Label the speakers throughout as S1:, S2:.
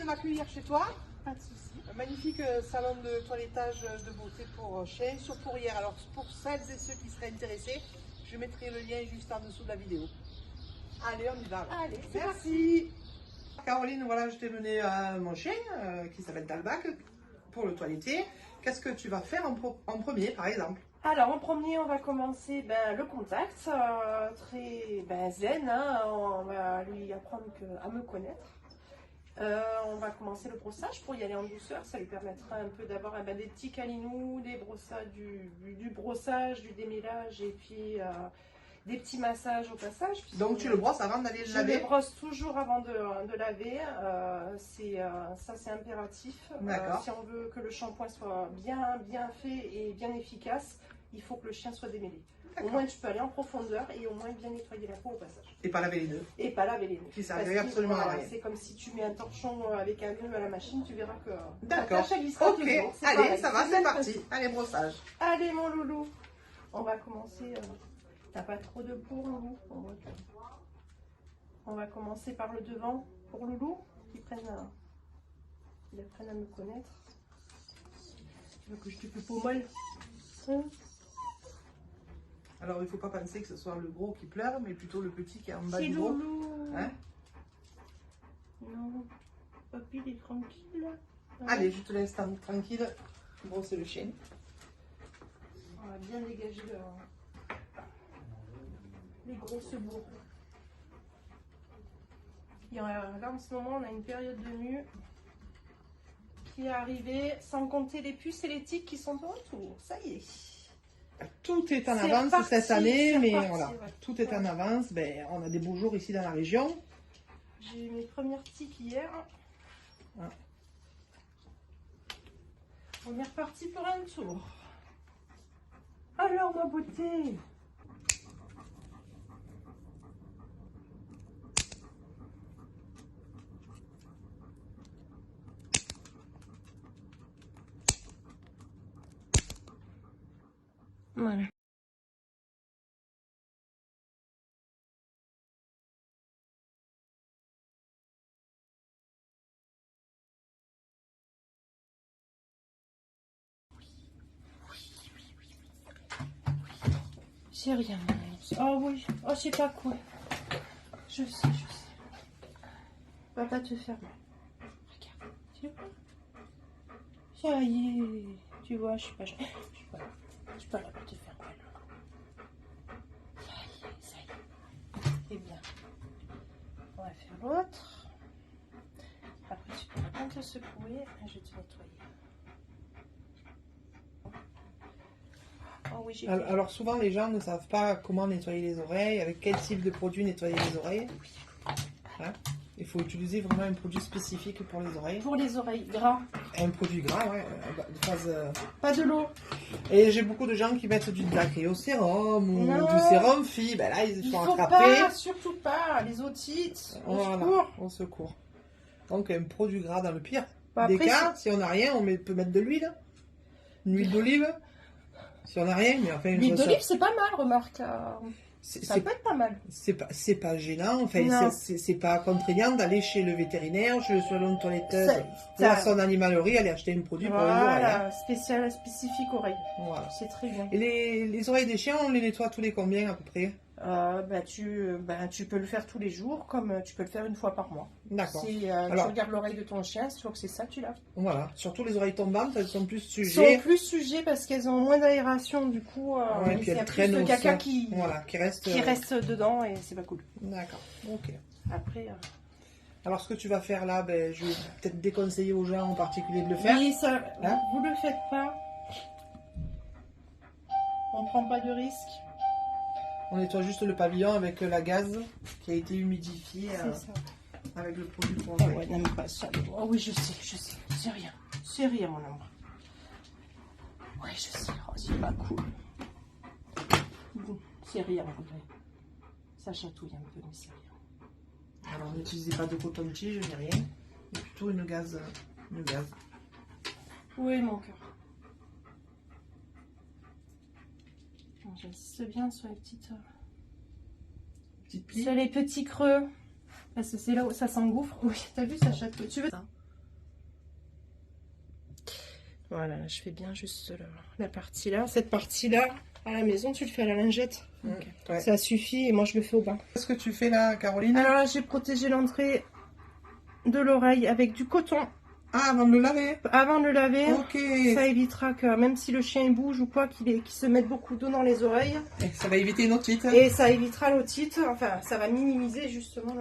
S1: de m'accueillir chez toi.
S2: Pas de soucis.
S1: Un magnifique salon de toilettage de beauté pour chiens sur Fourrière. Alors pour celles et ceux qui seraient intéressés, je mettrai le lien juste en dessous de la vidéo. Allez, on y va. Alors.
S2: Allez, c'est
S1: merci. Caroline, voilà, je t'ai mené mon chien qui s'appelle Dalbac pour le toiletter. Qu'est-ce que tu vas faire en premier, par exemple?
S2: Alors en premier, on va commencer le contact, très zen, hein. On va lui apprendre à me connaître. On va commencer le brossage pour y aller en douceur, ça lui permettra un peu d'avoir des petits câlinous, des brossages, du brossage, du démêlage et puis des petits massages au passage.
S1: Donc tu le brosses avant d'aller le laver?
S2: Je le brosse toujours avant de laver, ça c'est impératif. Si on veut que le shampoing soit bien fait et bien efficace, il faut que le chien soit démêlé. Au moins tu peux aller en profondeur et au moins bien nettoyer la peau au passage.
S1: Et pas laver les nœuds.
S2: Et pas laver les nœuds.
S1: Qui servent absolument à rien.
S2: C'est comme si tu mets un torchon avec un nœud à la machine, tu verras que
S1: d'accord.
S2: Ok,
S1: allez,
S2: pareil,
S1: ça va, c'est parti. Allez, brossage.
S2: Allez mon loulou, on va commencer. T'as pas trop de peau, loulou? On va commencer par le devant pour loulou, qu'il apprenne à me connaître. Tu veux que je te fais peau molle?
S1: Alors, il ne faut pas penser que ce soit le gros qui pleure, mais plutôt le petit qui est en bas
S2: C'est
S1: du gros.
S2: loulou.
S1: Hein?
S2: Non, papy, il est tranquille.
S1: Allez, je te laisse tranquille brosser le chien.
S2: On va bien dégager les grosses bourres. Là, en ce moment, on a une période de mue qui est arrivée, sans compter les puces et les tiques qui sont de retour. Ça y est.
S1: Tout est en avance cette année, mais voilà, tout est en avance. On a des beaux jours ici dans la région.
S2: J'ai eu mes premières tiques hier.
S1: Ah.
S2: On est reparti pour un tour. Alors, ma beauté. Voilà. C'est rien. Oh oui. Oh, c'est pas quoi. Je sais. Papa te faire mal. Regarde. Tu vois? Ça y est. Tu vois, je suis pas là pour te faire mal. Ça y est. C'est bien. On va faire l'autre. Après, tu peux bien te secouer et je vais te nettoyer. Oh oui,
S1: alors souvent les gens ne savent pas comment nettoyer les oreilles, avec quel type de produit nettoyer les oreilles. Hein? Il faut utiliser vraiment un produit spécifique pour les oreilles.
S2: Pour les oreilles, gras.
S1: Un produit gras, ouais.
S2: Pas de l'eau.
S1: Et j'ai beaucoup de gens qui mettent du dacryocérum ou du sérum Phi. Là, ils
S2: il
S1: sont
S2: faut
S1: attrapés.
S2: Pas, surtout pas, les otites.
S1: Au secours. Donc un produit gras dans le pire
S2: après,
S1: des cas. Si on n'a rien, on peut mettre de l'huile. Une huile d'olive. Si on n'a rien, mais enfin...
S2: L'huile d'olive, c'est pas mal, remarque. Ça peut être pas mal.
S1: C'est pas gênant, enfin, c'est pas contraignant d'aller chez le vétérinaire, chez le salon de toiletteuse, ou à son animalerie, aller acheter un produit pour les oreilles.
S2: Voilà, spécifique oreille.
S1: Voilà.
S2: C'est très bien.
S1: Et les oreilles des chiens, on les nettoie tous les combien à peu près?
S2: Tu peux le faire tous les jours, comme tu peux le faire une fois par mois.
S1: D'accord.
S2: Si tu regardes l'oreille de ton chien, si tu vois que c'est ça, tu laves.
S1: Voilà. Surtout les oreilles tombantes, elles sont plus sujets.
S2: Elles sont plus sujets parce qu'elles ont moins d'aération, du coup.
S1: Et puis
S2: il y a plus de caca qui reste dedans et c'est pas cool.
S1: D'accord. Ok.
S2: Après.
S1: Alors ce que tu vas faire là, je vais peut-être déconseiller aux gens en particulier de le faire.
S2: Oui, ça, vous le faites pas. On prend pas de risque.
S1: On nettoie juste le pavillon avec la gaze qui a été humidifiée avec le produit pour
S2: enlever. Ouais, n'aime pas ça. Oh oui, je sais. C'est rien, mon amour. Ouais, je sais. Oh, c'est pas cool. Bon, c'est rien, en vrai. Ça chatouille un peu, mais c'est rien.
S1: Alors, n'utilisez pas de coton-tige, ni rien. Mais plutôt une gaze.
S2: Oui, mon cœur. J'insiste bien sur les petites
S1: plis.
S2: Sur les petits creux. Parce que c'est là où ça s'engouffre. Oui, t'as vu, ça chatouille. Tu veux ça? Voilà, je fais bien juste la partie là. Cette partie-là, à la maison, tu le fais à la lingette.
S1: Ouais.
S2: Ça suffit et moi je le fais au bain.
S1: Qu'est-ce que tu fais là, Caroline?
S2: Alors là, j'ai protégé l'entrée de l'oreille avec du coton.
S1: Ah, avant de le laver?
S2: Avant de le laver,
S1: Ok.
S2: ça évitera que même si le chien bouge ou quoi, qu'il se mette beaucoup d'eau dans les oreilles.
S1: Et ça va éviter une otite.
S2: Et ça évitera l'otite, enfin ça va minimiser justement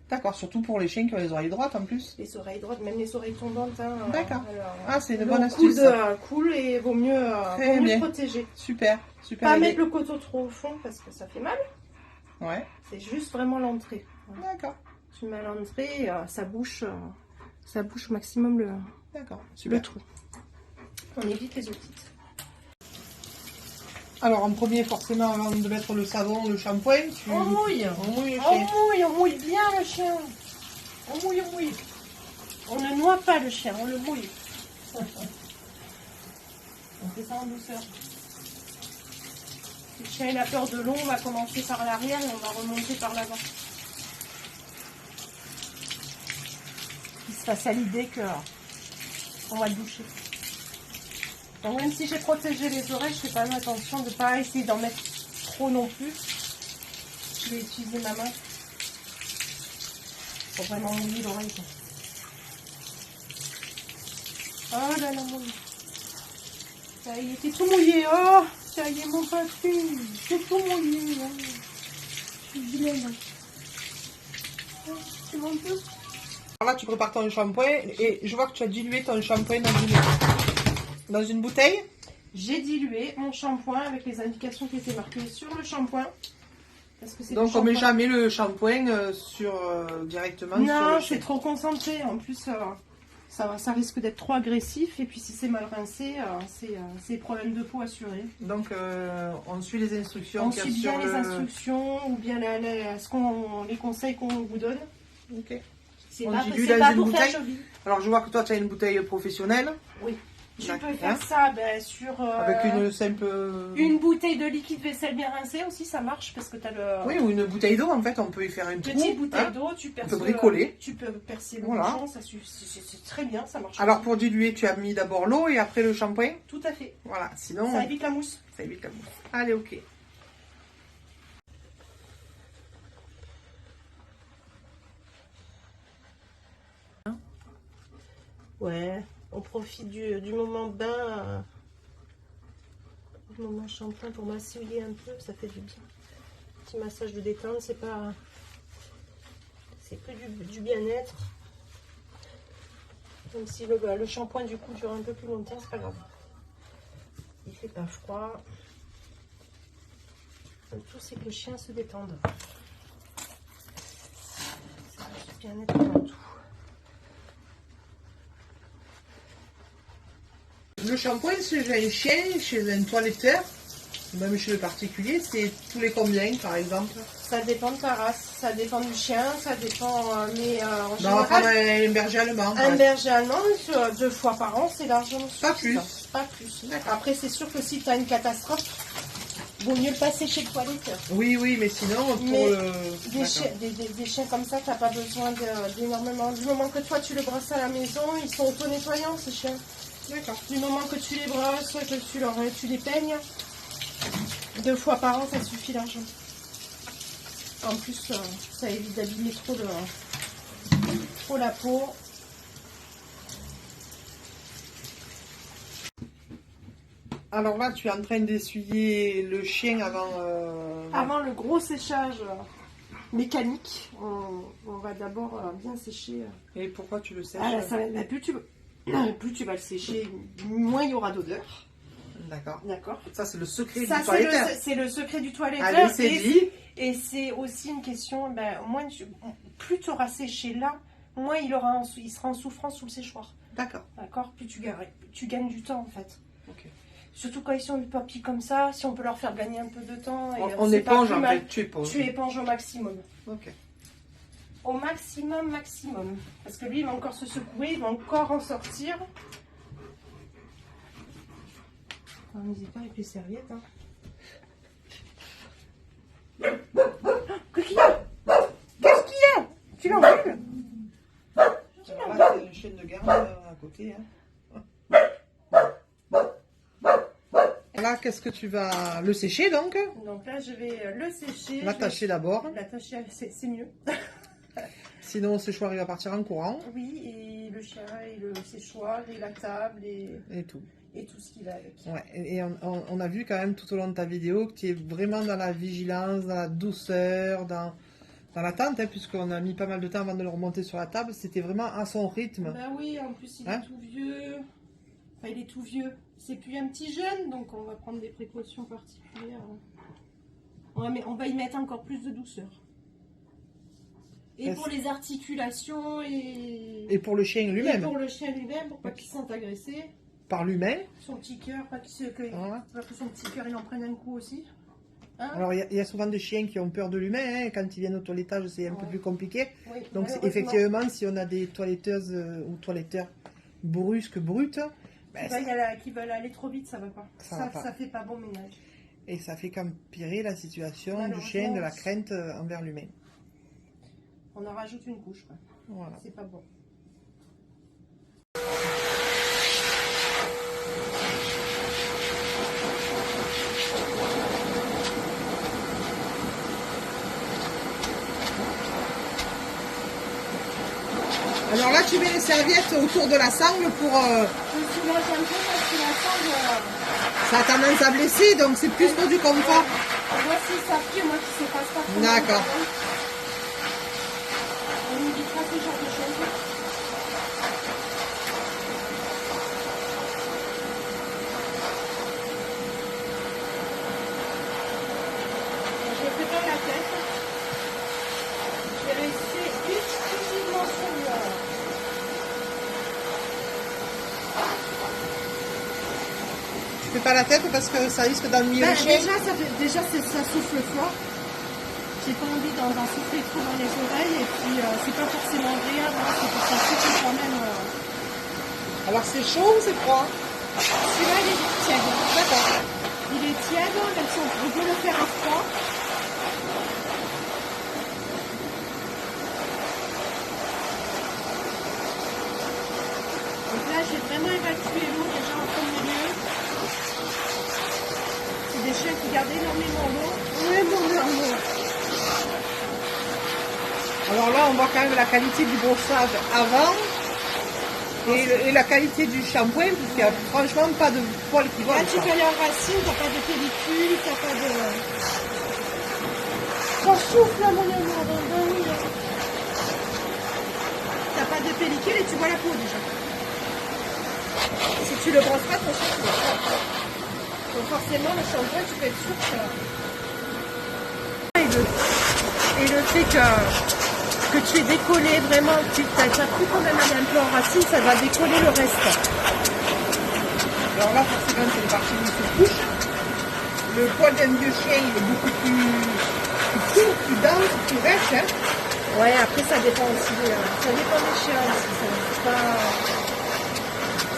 S1: D'accord, surtout pour les chiens qui ont les oreilles droites en plus.
S2: les oreilles droites, même les oreilles tombantes. Hein,
S1: D'accord.
S2: alors,
S1: Ah, c'est une
S2: l'eau
S1: bonne astuce.
S2: coule et vaut mieux,
S1: Très bien.
S2: protéger.
S1: Super, super.
S2: Pas
S1: idée.
S2: mettre le coton trop au fond parce que ça fait mal.
S1: Ouais,
S2: C'est juste vraiment l'entrée.
S1: d'accord.
S2: Tu mets à l'entrée, ça bouche au maximum
S1: D'accord,
S2: le
S1: super.
S2: trou. On évite les otites.
S1: Alors en premier, forcément, avant de mettre le savon, le shampoing, tu...
S2: On mouille.
S1: On mouille le chien.
S2: On mouille bien le chien. On mouille. On ne noie pas le chien, on le mouille. On fait ça en douceur. Si le chien il a peur de l'eau, on va commencer par l'arrière et on va remonter par l'avant. Il se fasse à l'idée qu'on va le doucher. Donc même si j'ai protégé les oreilles, je fais quand même attention de ne pas essayer d'en mettre trop non plus. Je vais utiliser ma main pour vraiment mouiller l'oreille. Oh là là, mon Dieu. Ça y est, t'es tout mouillé. Oh, ça y est, mon papy. T'es tout mouillé. Oh. Je suis vilaine. Oh, tu m'en peux?
S1: Alors là, tu prépares ton shampoing et je vois que tu as dilué ton shampoing dans une bouteille.
S2: J'ai dilué mon shampoing avec les indications qui étaient marquées sur le shampoing. Parce que c'est
S1: Donc on met jamais le shampoing directement sur
S2: non,
S1: le
S2: c'est
S1: chien.
S2: trop concentré. En plus, ça risque d'être trop agressif. Et puis si c'est mal rincé, c'est problème de peau assuré.
S1: Donc on suit les instructions
S2: On
S1: qu'il y a
S2: suit
S1: sur
S2: bien les instructions ou bien les conseils qu'on vous donne.
S1: Ok.
S2: C'est
S1: On
S2: pas,
S1: dilue
S2: c'est
S1: dans
S2: pas
S1: une
S2: pour faire
S1: bouteille.
S2: joli.
S1: Alors je vois que toi tu as une bouteille professionnelle.
S2: Oui. Tu
S1: D'accord.
S2: peux faire ça sur
S1: Avec une simple...
S2: une bouteille de liquide vaisselle bien rincée aussi, ça marche parce que tu as le...
S1: Oui, ou une bouteille d'eau en fait, on peut y faire une trou.
S2: Petite bouteille
S1: Hein.
S2: d'eau, tu perces
S1: peut bricoler.
S2: tu peux percer le
S1: Voilà.
S2: bouchon, c'est très bien, ça marche.
S1: Alors
S2: aussi.
S1: pour diluer, tu as mis d'abord l'eau et après le shampoing.
S2: Tout à fait.
S1: Voilà, sinon
S2: Ça évite la mousse.
S1: ça évite la mousse. Allez, ok.
S2: Ouais, on profite du moment bain, du moment shampoing pour massouiller un peu, ça fait du bien. Petit massage de détente, c'est pas... C'est que du bien-être. Même si le shampoing du coup dure un peu plus longtemps, c'est pas grave. Il fait pas froid. Le tout c'est que le chien se détende. C'est du bien-être avant tout.
S1: Le shampoing, chez un chien, chez un toiletteur, même chez le particulier, c'est tous les combien par exemple?
S2: Ça dépend de ta race, ça dépend du chien, ça dépend, mais en
S1: On va prendre
S2: général,
S1: un berger allemand.
S2: un berger allemand, 2 fois par an, c'est largement
S1: Pas
S2: suffisant.
S1: plus.
S2: Pas plus. Après, c'est sûr que si tu as une catastrophe, vaut mieux le passer chez le toiletteur.
S1: Oui, mais sinon, pour
S2: Mais
S1: le...
S2: des chiens comme ça, tu n'as pas besoin d'énormément. Du moment que toi, tu le brosses à la maison, ils sont auto-nettoyants, ces chiens.
S1: D'accord.
S2: Du moment que tu les brosses, que tu les peignes, 2 fois par an, ça suffit largement. En plus, ça évite d'abîmer trop la peau.
S1: Alors là, tu es en train d'essuyer le chien avant...
S2: Avant le gros séchage mécanique, on va d'abord bien sécher.
S1: Et pourquoi tu le sèches?
S2: Plus tu vas le sécher, moins il y aura d'odeur.
S1: D'accord.
S2: D'accord.
S1: Ça, c'est le secret
S2: Ça,
S1: du toiletteur.
S2: c'est le secret du toiletteur.
S1: Allez, c'est dit.
S2: Et c'est aussi une question, plus tu auras séché là, moins il sera en souffrance sous le séchoir.
S1: D'accord.
S2: D'accord. Plus tu gagnes du temps en fait.
S1: Ok.
S2: Surtout quand ils sont des papis comme ça, si on peut leur faire gagner un peu de temps. Et
S1: On
S2: c'est pas
S1: éponge
S2: plus
S1: en
S2: mal.
S1: fait, tu éponges.
S2: Tu éponges au maximum.
S1: Ok.
S2: Au maximum. Parce que lui, il va encore se secouer, il va encore en sortir. N'hésitez pas avec les serviettes. Hein. Qu'est-ce qu'il y a? Qu'est-ce qu'il y a? Tu l'engueules?
S1: Alors là, c'est le chien de garde à côté. Hein. qu'est-ce que tu vas le sécher donc?
S2: Donc là, je vais le sécher.
S1: L'attacher d'abord.
S2: L'attacher, c'est mieux.
S1: Sinon, le séchoir il va partir en courant.
S2: Oui, et le chien, et le séchoir, et la table,
S1: Et tout.
S2: Et tout ce qui va avec.
S1: Ouais, et on a vu quand même tout au long de ta vidéo que tu es vraiment dans la vigilance, dans la douceur, dans l'attente, hein, puisqu'on a mis pas mal de temps avant de le remonter sur la table. C'était vraiment à son rythme.
S2: Bah oui, en plus il est tout vieux. Enfin, il est tout vieux. C'est plus un petit jeune, donc on va prendre des précautions particulières. On va y mettre encore plus de douceur. Et pour les articulations
S1: et pour le chien lui-même.
S2: Et pour le chien lui-même, pour pas qu'il se sente agressé.
S1: Par lui-même.
S2: Son petit cœur, pas que son petit cœur il en prenne un coup aussi. Hein?
S1: Alors il y a souvent des chiens qui ont peur de l'humain, hein. Quand ils viennent au toilettage c'est un peu plus compliqué.
S2: Oui,
S1: donc effectivement si on a des toiletteuses ou toiletteurs brusques, brutes, ben,
S2: qui veulent aller trop vite, ça va pas. Ça fait pas bon ménage.
S1: Et ça fait qu'empirer la situation du chien, de la crainte envers l'humain.
S2: On en rajoute une couche. Voilà. C'est pas bon.
S1: Alors là, tu mets les serviettes autour de la sangle pour...
S2: Je soulage un peu parce que la sangle...
S1: Ça a tendance à blesser, donc c'est plus pour du confort.
S2: Moi, si ça pue, moi qui sais pas ça.
S1: D'accord.
S2: On évitera ce genre de choses. Je prépare la tête. Je vais laisser exclusivement sur le...
S1: Tu fais pas la tête parce que ça risque d'ennuyer le chien.
S2: Déjà, ça souffle fort. J'ai pas envie d'en souffler trop dans les oreilles et puis c'est pas forcément agréable. Hein, c'est pour ça que quand même.
S1: Alors c'est chaud ou c'est froid?
S2: Celui-là il est tiède. D'accord. Il est tiède, même si on peut le faire à froid. Donc là j'ai vraiment évacué l'eau déjà en premier lieu. C'est des chiens qui gardent énormément l'eau. Énormément.
S1: Alors là, on voit quand même la qualité du brossage avant et la qualité du shampoing, puisqu'il n'y a franchement pas de poils qui volent.
S2: Là, tu peux aller en racine, t'as pas de pellicule, t'as pas de... Ça souffle là, mon amour, oui. T'as pas de pellicule et tu vois la peau déjà. Si tu le brosses pas, ton shampoing. Donc forcément, le shampoing, tu peux être sûr que... Et le fait que tu es décollé vraiment, tu n'as plus quand même aller un peu en racine, ça va décoller le reste.
S1: Alors là, forcément, c'est une partie où il se couche. Le poil d'un vieux chien, il est beaucoup plus court, plus dense, plus rêche. Hein.
S2: Ouais, après, ça dépend aussi. Ça dépend des chiens aussi.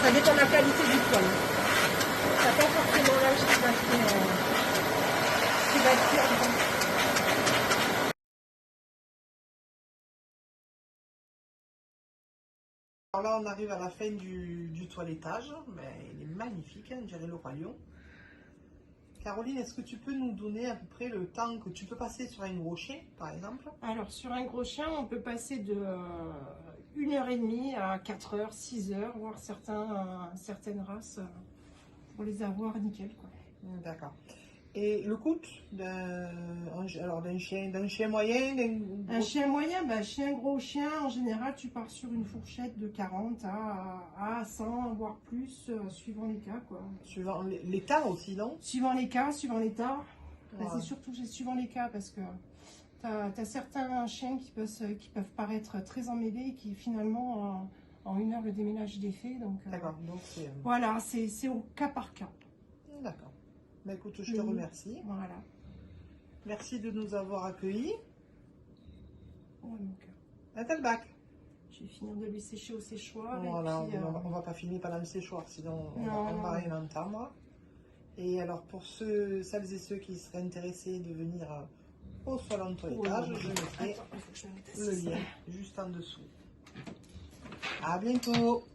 S2: Ça dépend de la qualité du poil. Ça n'a pas forcément l'âge qui va être pur.
S1: Alors là, on arrive à la fin du toilettage. Mais il est magnifique, hein, on dirait le roi lion. Caroline, est-ce que tu peux nous donner à peu près le temps que tu peux passer sur un gros chien, par exemple?
S2: Alors, sur un gros chien, on peut passer de 1h30 à 4h, 6h, voire certaines races pour les avoir nickel.
S1: D'accord. Et le coût d'un chien moyen,
S2: un chien moyen, chien gros chien, en général, tu pars sur une fourchette de 40 à 100, voire plus, suivant les cas.
S1: Suivant l'état aussi, non?
S2: Suivant les cas, suivant l'état. Ouais. C'est surtout suivant les cas, parce que tu as certains chiens qui peuvent paraître très emmêlés et qui finalement, en 1 heure, le déménage est fait.
S1: D'accord. Donc
S2: voilà, c'est au cas par cas.
S1: D'accord. Bah, écoute, je te remercie.
S2: Voilà.
S1: Merci de nous avoir accueillis.
S2: Ouais, mon cœur.
S1: Un tel bac.
S2: Je vais finir de lui sécher au séchoir.
S1: Voilà,
S2: et puis,
S1: on va pas finir par le séchoir, sinon on va rien entendre. Et alors pour celles et ceux qui seraient intéressés de venir au salon de toilettage, je mettrai le lien juste en dessous. À bientôt.